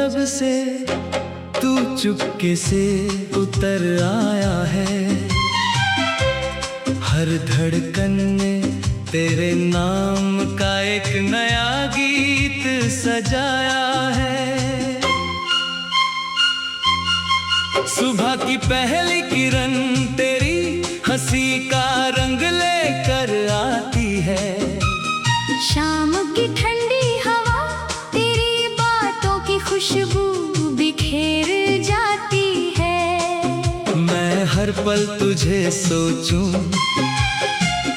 जब से तू चुपके से उतर आया है, हर धड़कन में तेरे नाम का एक नया गीत सजाया है। सुबह की पहली किरण तेरी हंसी का रंग लेकर आती है, शाम की ठंडी हवा तेरी बातों की खुशबू बिखेर जाती है। मैं हर पल तुझे सोचूं,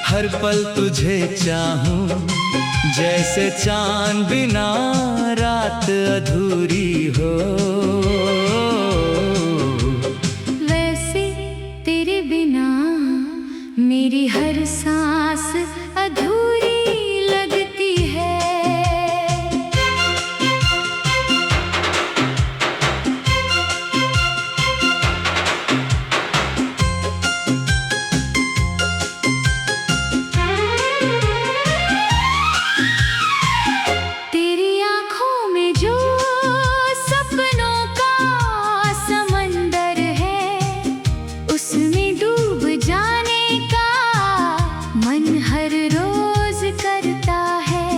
हर पल तुझे चाहूं, जैसे चांद बिना रात अधूरी हो। वैसे तेरे बिना मेरी हर सांस अधूरी लगती है। तेरी आंखों में जो सपनों का समंदर है, उसमें डूब जाने का मन हर रोज करता है।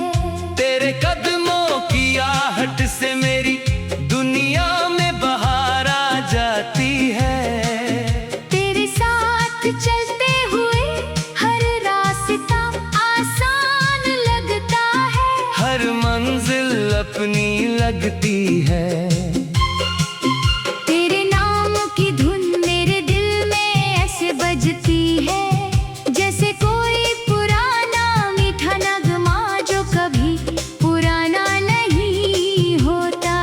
तेरे कदमों की आहट से मेरी दुनिया में बहार आ जाती है। तेरे साथ चलते हुए हर रास्ता आसान लगता है, हर मंजिल अपनी लगती है। तेरे नाम की धुन मेरे दिल में ऐसे बजती है, जैसे कोई पुराना मीठा नगमा जो कभी पुराना नहीं होता।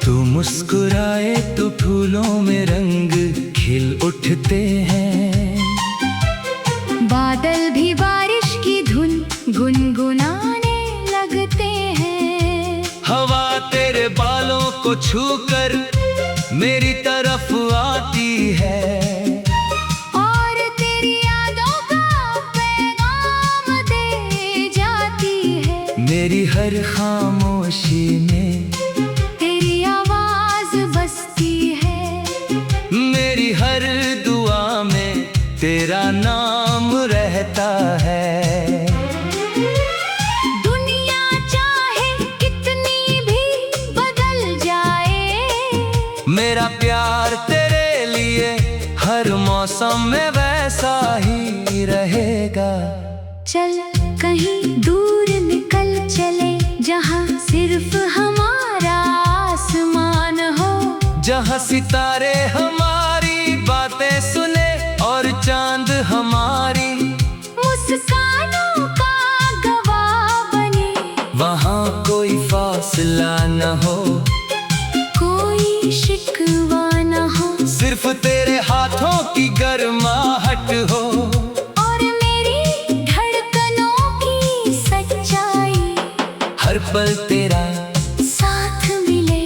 तू मुस्कुराए तो फूलों में रंग खिल उठते हैं, बादल भी बारिश की धुन गुनगुनाने लगते हैं। हवा तेरे बालों को छूकर मेरी तरफ आती है, और तेरी यादों का पैगाम दे जाती है। मेरी हर खामोशी में तेरी आवाज बसती है, मेरी हर दुआ में तेरा नाम रहता है। दुनिया चाहे कितनी भी बदल जाए, मेरा प्यार तेरे लिए हर मौसम में वैसा ही रहेगा। चल कहीं दूर निकल चले, जहाँ सिर्फ हमारा आसमान हो, जहाँ सितारे हमारी बातें सुने और चांद हमारी मुस्कानों का गवाह बने। वहाँ कोई फासला न हो, कोई शिकवा न हो, सिर्फ तेरे हाथों की गर्माहट हो, और मेरी धड़कनों की सच्चाई हर पल तेरा साथ मिले।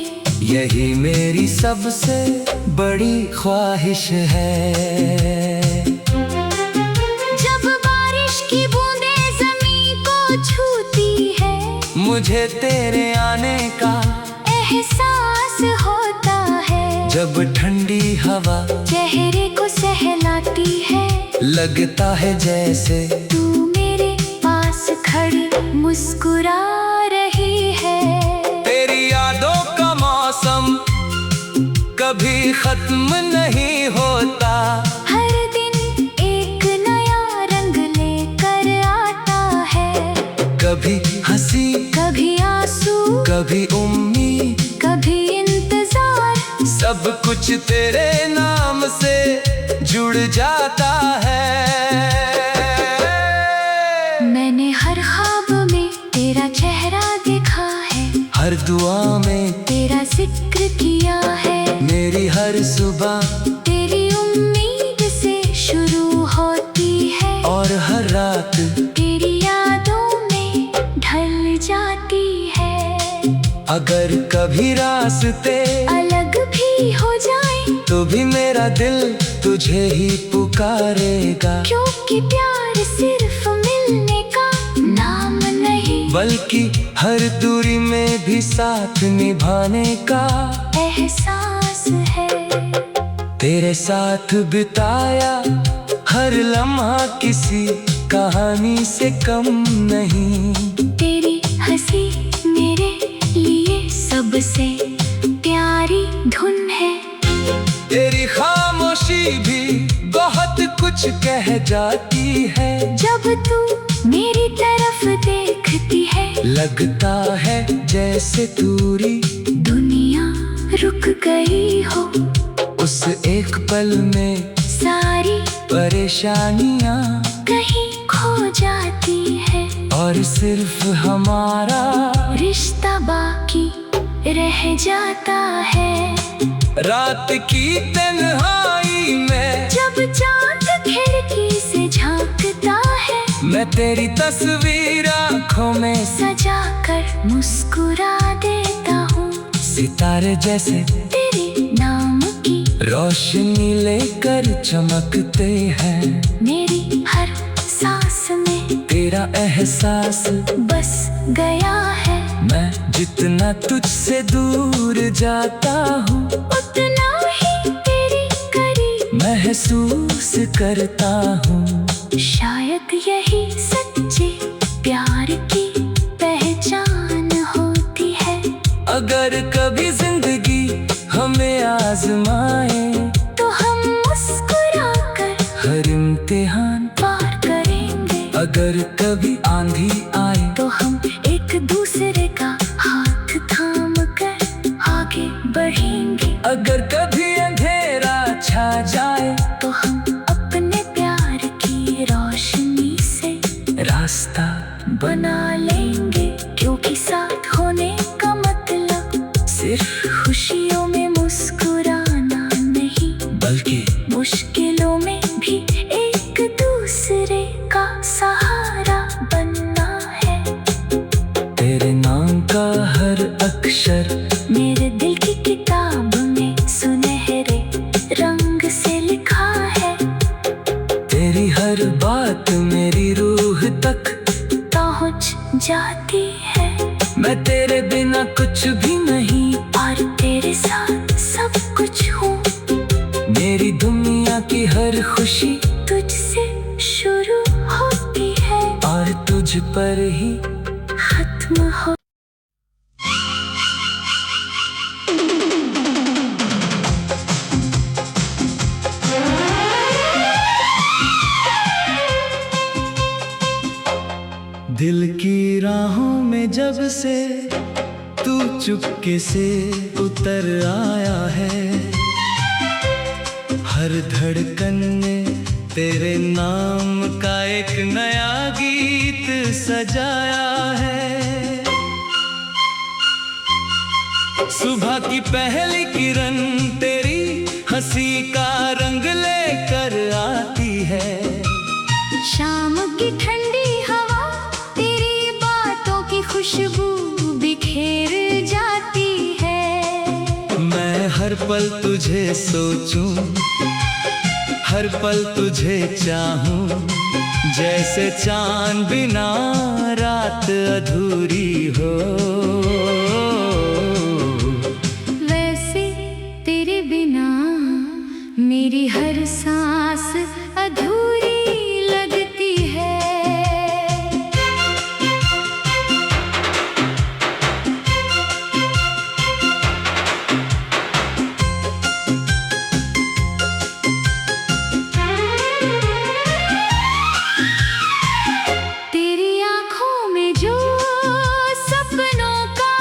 यही मेरी सबसे बड़ी ख्वाहिश है। जब बारिश की बूंदें ज़मीं को छूती है, मुझे तेरे आने का एहसास होता है। जब ठंडी हवा चेहरे को सहलाती है, लगता है जैसे तू मेरे पास खड़ी मुस्कुरा रही है। तेरी यादों का मौसम कभी खत्म नहीं होता, हर दिन एक नया रंग लेकर आता है। कभी हंसी, कभी आंसू, कभी उम्मीद, कभी इंतजार, सब कुछ तेरे नाम से जुड़ जाता है। मैंने हर ख्वाब में तेरा चेहरा देखा है, हर दुआ में तेरा जिक्र किया है। मेरी हर सुबह तेरी उम्मीद से शुरू होती है, और हर रात तेरी यादों में ढल जाती है। अगर कभी रास्ते अलग भी हो जाए, तो भी मेरा दिल तुझे ही पुकारेगा। क्योंकि प्यार सिर्फ मिलने का नाम नहीं, बल्कि हर दूरी में भी साथ निभाने का एहसास है। तेरे साथ बिताया हर लम्हा किसी कहानी से कम नहीं। तेरी हंसी मेरे लिए सबसे प्यारी धुन है। तेरी खामोशी भी बहुत कुछ कह जाती है। जब तू मेरी तरफ देखती है, लगता है जैसे दूरी दुनिया रुक गई हो। उस एक पल में सारी परेशानियां कहीं खो जाती है, और सिर्फ हमारा रिश्ता बाकी रह जाता है। रात की तन्हाई में जब चांद खिड़की से झांकता है, मैं तेरी तस्वीर आँखों में सजा कर मुस्कुरा देता हूँ। सितारे जैसे तेरे नाम की रोशनी लेकर चमकते हैं। मेरी हर सांस में तेरा एहसास बस गया है। मैं जितना तुझसे दूर जाता हूँ, उतना ही तेरी करीब महसूस करता हूँ। शायद यही सच्चे प्यार की पहचान होती है। अगर कभी जिंदगी हमें आजमाए, तो हम मुस्कुरा कर हर इम्तिहान पार करेंगे। अगर कभी आंधी आए, तो हम एक दूसरे का हाथ थाम कर आगे बढ़ेंगे। अगर कभी अंधेरा छा जाए, तो हम अपने प्यार की रोशनी से रास्ता बना लेंगे। क्योंकि साथ होने का मतलब सिर्फ खुशियों में मुस्कुराना नहीं, बल्कि मुश्किलों में भी एक दूसरे का सहारा बनना है। तेरे नाम का हर अक्षर मेरे दिल की किताब में सुनहरे रंग से लिखा है। तेरी हर बात मेरी रूह तक पहुँच जाती है। मैं तेरे बिना कुछ भी नहीं, और तेरे साथ सब कुछ हूँ। मेरी दुनिया की हर खुशी तुझसे शुरू होती है, और तुझ पर ही खत्म हो। दिल की राहों में जब से तू चुपके से उतर आया है। हर धड़कन में तेरे नाम का एक नया गीत सजाया है। सुबह की पहली किरण तेरी हंसी का रंग लेकर आती है। शाम की ठंडी हवा तेरी बातों की खुशबू बिखेर जाती है। मैं हर पल तुझे सोचूं, हर पल तुझे चाहूं। जैसे चांद बिना रात अधूरी हो, वैसे तेरे बिना मेरी हर सांस अधूरी लगती है। तेरी आंखों में जो सपनों का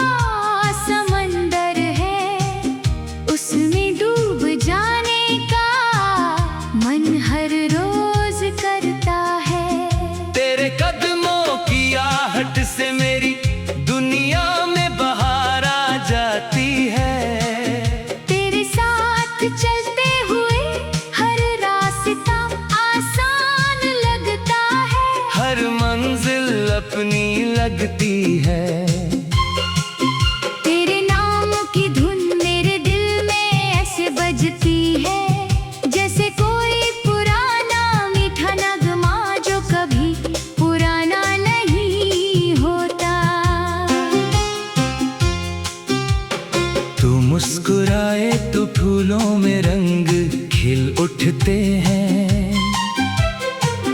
मुस्कुराए तो फूलों में रंग खिल उठते हैं।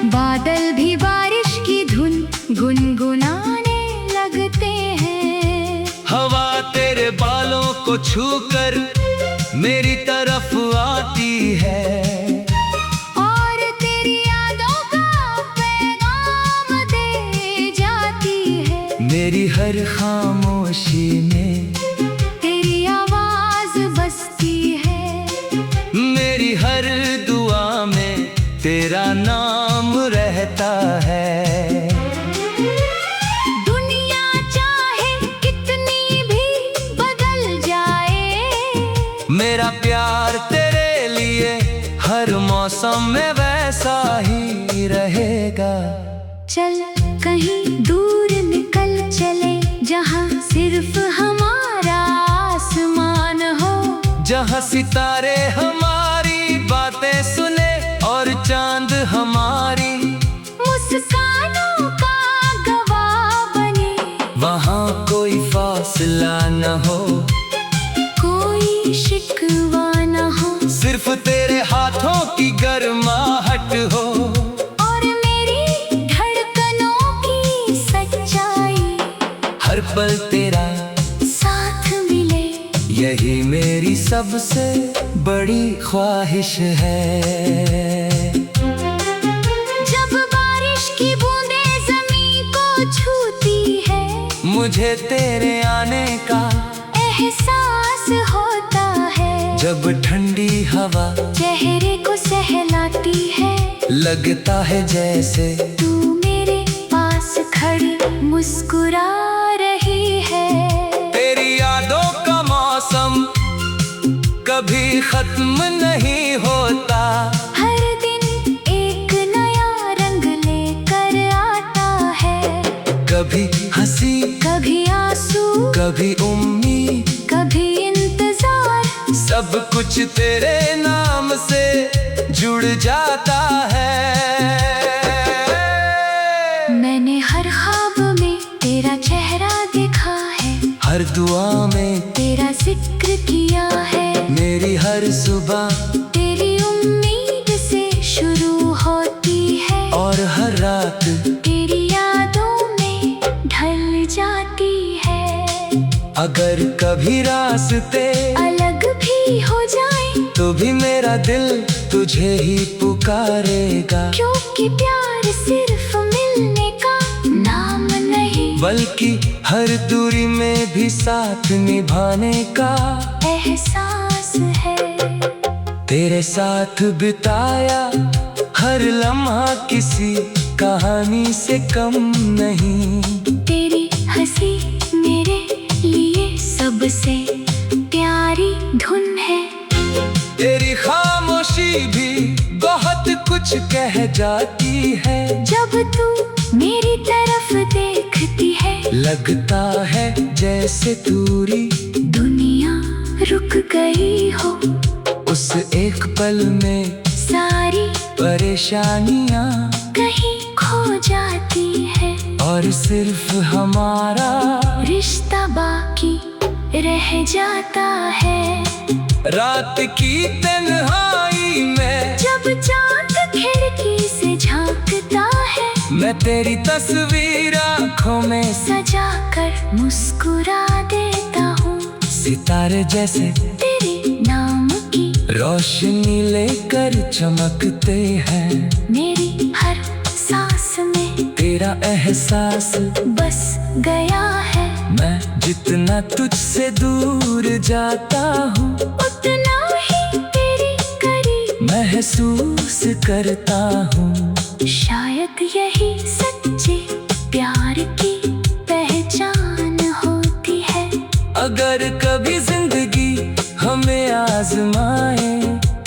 बादल भी बारिश की धुन गुनगुनाने लगते हैं। हवा तेरे बालों को छूकर मेरी तरफ आती है, और तेरी यादों का पैगाम दे जाती है। मेरी हर खामोशी में तेरी आवाज बसती है। मेरी हर दुआ में तेरा नाम रहता है। दुनिया चाहे कितनी भी बदल जाए, मेरा प्यार तेरे लिए हर मौसम में वैसा ही रहेगा। चल कहीं दूर निकल चले, जहाँ सिर्फ हमारा आसमान हो। जहाँ सितारे हमारी बातें सुने और चांद हमारी मुस्कानों का गवाह बने। वहाँ कोई फासला न हो, कोई शिकवा न हो। सिर्फ तेरे हाथों की गर्माहट हो, और मेरी धड़कनों की सच्चाई। हर पल तेरा साथ मिले, यही मेरी सबसे बड़ी ख्वाहिश है। जब बारिश की बूंदें ज़मीन को छूती है, मुझे तेरे आने का एहसास होता है। जब ठंडी हवा चेहरे को सहलाती है, लगता है जैसे तू मेरे पास खड़ी मुस्कुरा रही है। तेरी यादों का मौसम कभी खत्म नहीं होता। हर दिन एक नया रंग लेकर आता है। कभी हंसी, कभी आंसू, कभी उम्मीद, कभी इंतजार। सब कुछ तेरे नाम से जुड़ जाता है। मैंने हर ख्वाब में तेरा चेहरा देखा है, हर दुआ में तेरा जिक्र किया है। मेरी हर सुबह तेरी उम्मीद से शुरू होती है, और हर रात तेरी यादों में ढल जाती है। अगर कभी रास्ते अलग भी हो जाए, तो भी मेरा दिल तुझे ही पुकारेगा। क्योंकि प्यार सिर्फ मिलने का नाम नहीं, बल्कि हर दूरी में भी साथ निभाने का एहसास है। तेरे साथ बिताया हर लम्हा किसी कहानी से कम नहीं। तेरी हंसी मेरे लिए सबसे प्यारी धुन है। तेरी खामोशी भी बहुत कुछ कह जाती है। जब तू मेरी तरफ देखती है, लगता है जैसे दूरी दुनिया रुक गई हो। उस एक पल में सारी परेशानियां कहीं खो जाती है, और सिर्फ हमारा रिश्ता बाकी रह जाता है। रात की तन्हाई में जब चांद खिड़की से झांकता है, मैं तेरी तस्वीर आँखों में सजा कर मुस्कुरा देता हूँ। सितारे जैसे तेरे नाम की रोशनी लेकर चमकते हैं। मेरी हर सांस में तेरा एहसास बस गया है। मैं जितना तुझसे दूर जाता हूँ, उतना ही तेरे करीब महसूस करता हूँ। शायद यही सच्चे प्यार की पहचान होती है। अगर कभी जिंदगी हमें आजमाए,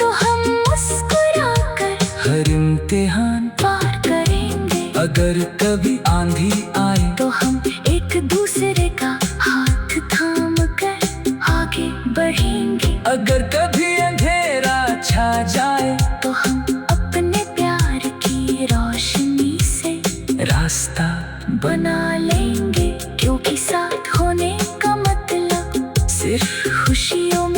तो हम मुस्कुरा कर हर इम्तिहान पार करेंगे। अगर कभी आंधी आए, तो हम एक दूसरे का हाथ थाम कर आगे बढ़ेंगे। अगर कभी अंधेरा छा जाए, तो हम अपने प्यार की रोशनी से रास्ता बना लेंगे। क्योंकि साथ होने का मतलब सिर्फ खुशियों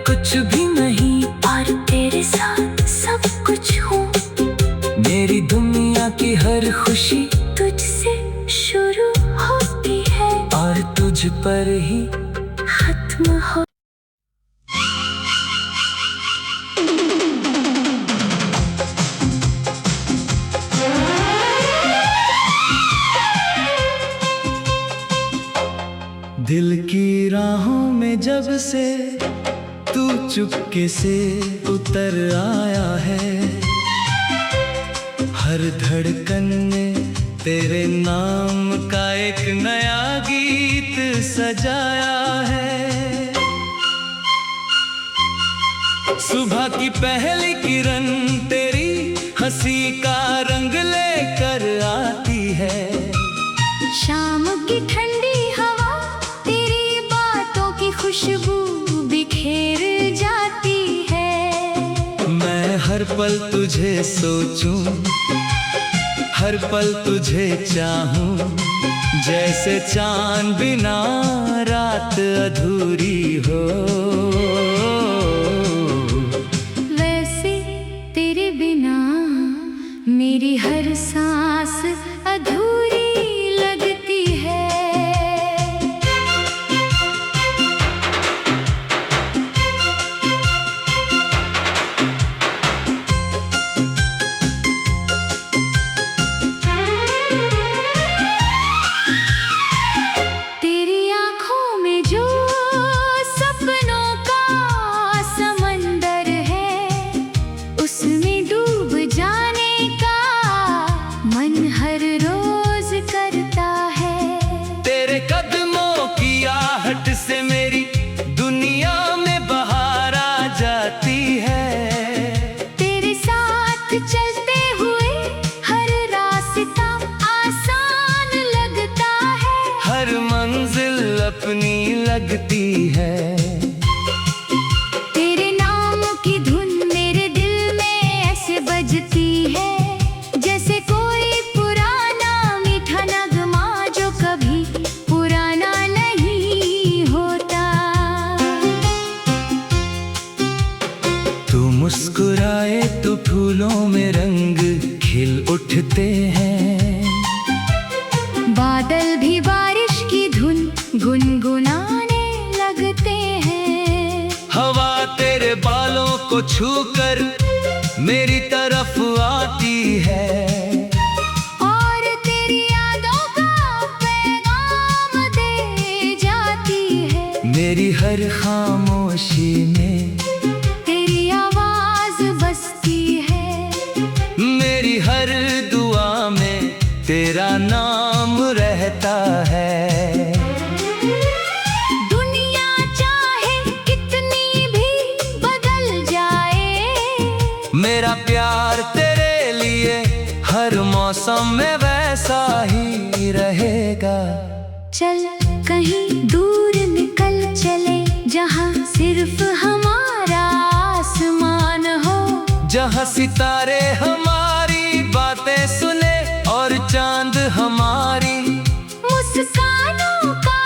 कुछ भी नहीं, और तेरे साथ सब कुछ हूँ। मेरी दुनिया की हर खुशी तुझसे शुरू होती है और तुझ पर ही खत्म हो। दिल की राहों में जब से तू चुपके से उतर आया है, हर धड़कन में तेरे नाम का एक नया गीत सजाया है। सुबह की पहली किरण तेरी हंसी का रंग लेकर आती है। शाम की ठंडी हवा तेरी बातों की खुशबू बिखेर जाती है। मैं हर पल तुझे सोचूं, हर पल तुझे चाहूं, जैसे चांद बिना रात अधूरी हो। वैसे तेरे बिना मेरी हर सांस अधूरी लगती है। तेरी आंखों में जो सपनों का समंदर है, उसमें डूब जाने का मन हर रोज करता है। तेरे कदमों की आहट से मेरी दुनिया में बहार आ जाती है। तेरे साथ चलते हुए हर रास्ता आसान लगता है। हर मंजिल अपनी लगती है। तेरे नाम की धुन मेरे दिल में ऐसे बजती है, जैसे कोई पुराना मीठा नगमा जो कभी पुराना नहीं होता। तू मुस्कुराए तो फूलों में रंग खिल उठते हैं। बादल भी बारिश की धुन गुनगुनाने लगते हैं। हवा तेरे बालों को छूकर मेरी तरफ आती है। और तेरी यादों का पैगाम दे जाती है। मेरी हर खामोशी में तेरी आवाज बसती है। मेरी हर दुआ में तेरा नाम रहता है। दुनिया चाहे कितनी भी बदल जाए, मेरा प्यार तेरे लिए हर मौसम में वैसा ही रहेगा। चल कहीं दूर निकल चले, जहाँ सिर्फ हमारा आसमान हो। जहाँ सितारे हमारी बातें सुने और चांद हमारी मुस्कानों का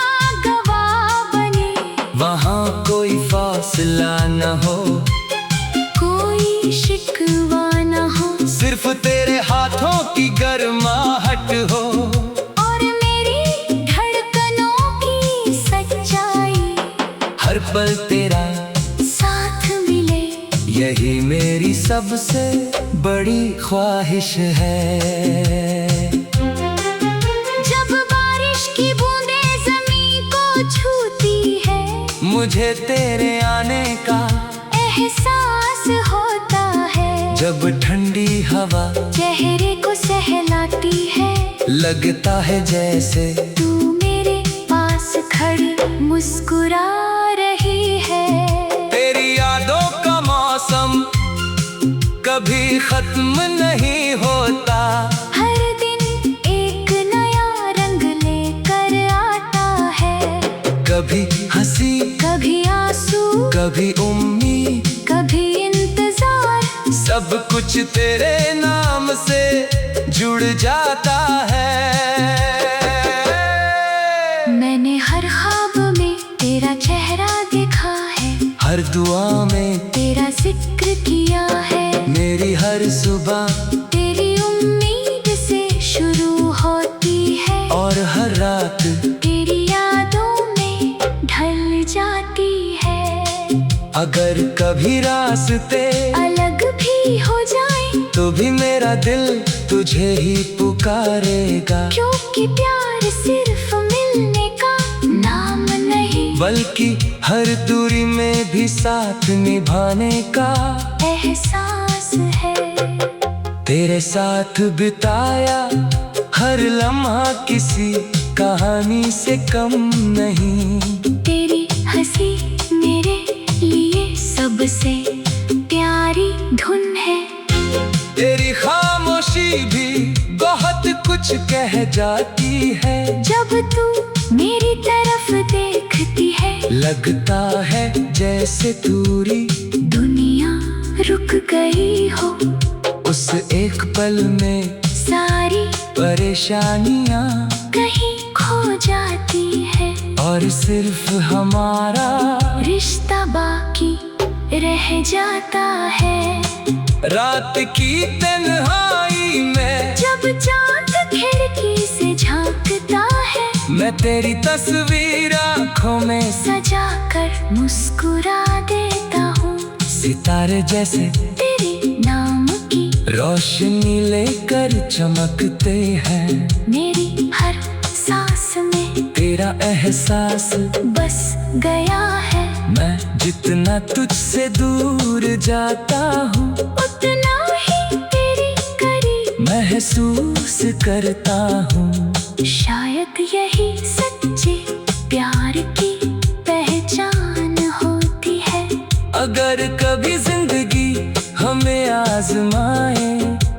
गवाह बने। वहाँ कोई फासला न हो, कोई शिकवा न हो। सिर्फ तेरे हाथों की गर्माहट हो। और मेरी धड़कनों की सच्चाई, हर पल तेरा साथ मिले। यही मेरी सबसे बड़ी ख्वाहिश है। जब बारिश की बूंदें ज़मीन को छूती है, मुझे तेरे आने का एहसास होता है। जब ठंडी हवा चेहरे को सहलाती है, लगता है जैसे तू मेरे पास खड़ी मुस्कुरा रही है। तेरी यादों का मौसम कभी खत्म नहीं होता। हर दिन एक नया रंग लेकर आता है। कभी हंसी, कभी आंसू, कभी उम्मीद, कभी इंतजार। सब कुछ तेरे नाम से जुड़ जाता है। मैंने हर ख्वाब में तेरा चेहरा देखा है। हर हर दुआ में तेरा जिक्र किया है। मेरी हर सुबह तेरी उम्मीद से शुरू होती है, और हर रात तेरी यादों में ढल जाती है। अगर कभी रास्ते अलग भी हो जाए तो भी मेरा दिल तुझे ही पुकारेगा, क्योंकि प्यार सिर्फ मिलने का नाम नहीं, बल्कि हर दूरी में भी साथ निभाने का एहसास है। तेरे साथ बिताया हर लम्हा किसी कहानी से कम नहीं। तेरी हंसी मेरे लिए सबसे प्यारी धुन है। तेरी खामोशी भी बहुत कुछ कह जाती है। जब तू मेरी तरफ देखती है, लगता है जैसे दूरी दुनिया रुक गई हो। उस एक पल में सारी परेशानियां कहीं खो जाती है, और सिर्फ हमारा रिश्ता बाकी रह जाता है। रात की तन्हाई में जब चांद खिड़की से झांकता है, मैं तेरी तस्वीर आँखों में सजा कर मुस्कुरा देता हूँ। सितारे जैसे तेरे नाम की रोशनी लेकर चमकते हैं। मेरी हर सांस में तेरा एहसास बस गया है। मैं जितना तुझसे दूर जाता हूँ, उतना ही तेरी करीब महसूस करता हूँ। शायद यही सच्चे प्यार की पहचान होती है। अगर कभी जिंदगी हमें आजमाए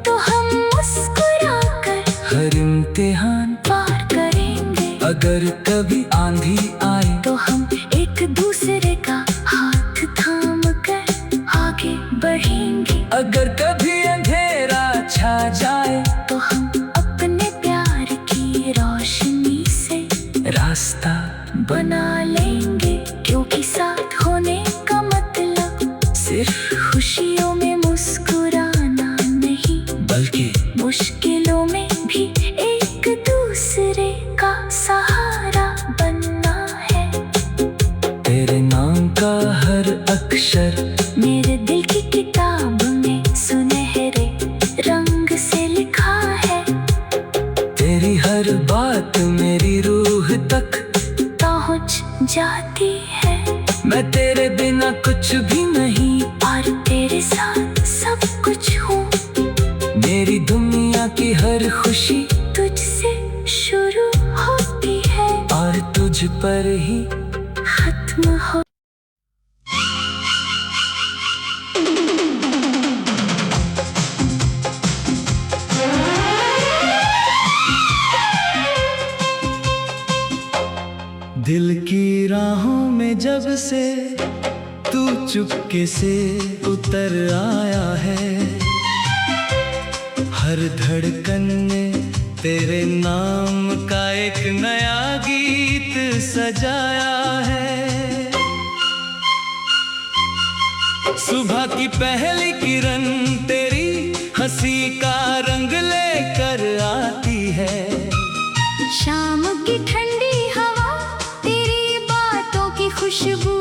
तो हम मुस्कुरा कर हर इम्तिहान पार करेंगे। अगर कभी आंधी आए तो हम एक दूसरे का हाथ थाम कर आगे बढ़ेंगे। अगर कभी अंधेरा छा जाए तो हम अपने प्यार की रोशनी से रास्ता बना लेंगे, क्योंकि साथ होने का मतलब सिर्फ खुशियों में मुस्कुराना नहीं, बल्कि मुश्किलों में भी एक दूसरे का सहारा बनना है। तेरे नाम का हर अक्षर मेरे दिल की किताब में सुनहरे रंग से लिखा है। तेरी हर बात मेरी रूह तक पहुँच जाती है। मैं तेरे बिना कुछ भी नहीं, और तेरे साथ सब कुछ हूँ। मेरी दुनिया की हर खुशी तुझसे शुरू होती है और तुझ पर ही खत्म हो। दिल की राहों में जब से तू चुपके से उतर आया है, हर धड़कन में तेरे नाम का एक नया गीत सजाया है। सुबह की पहली किरण तेरी हंसी का रंग लेकर आती है। शाम की ठंडी हवा तेरी बातों की खुशबू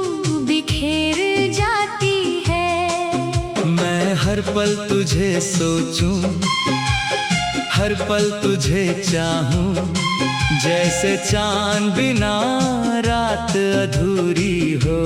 बिखेर जाती है। मैं हर पल तुझे सोचूं, हर पल तुझे चाहूं, जैसे चांद बिना रात अधूरी हो।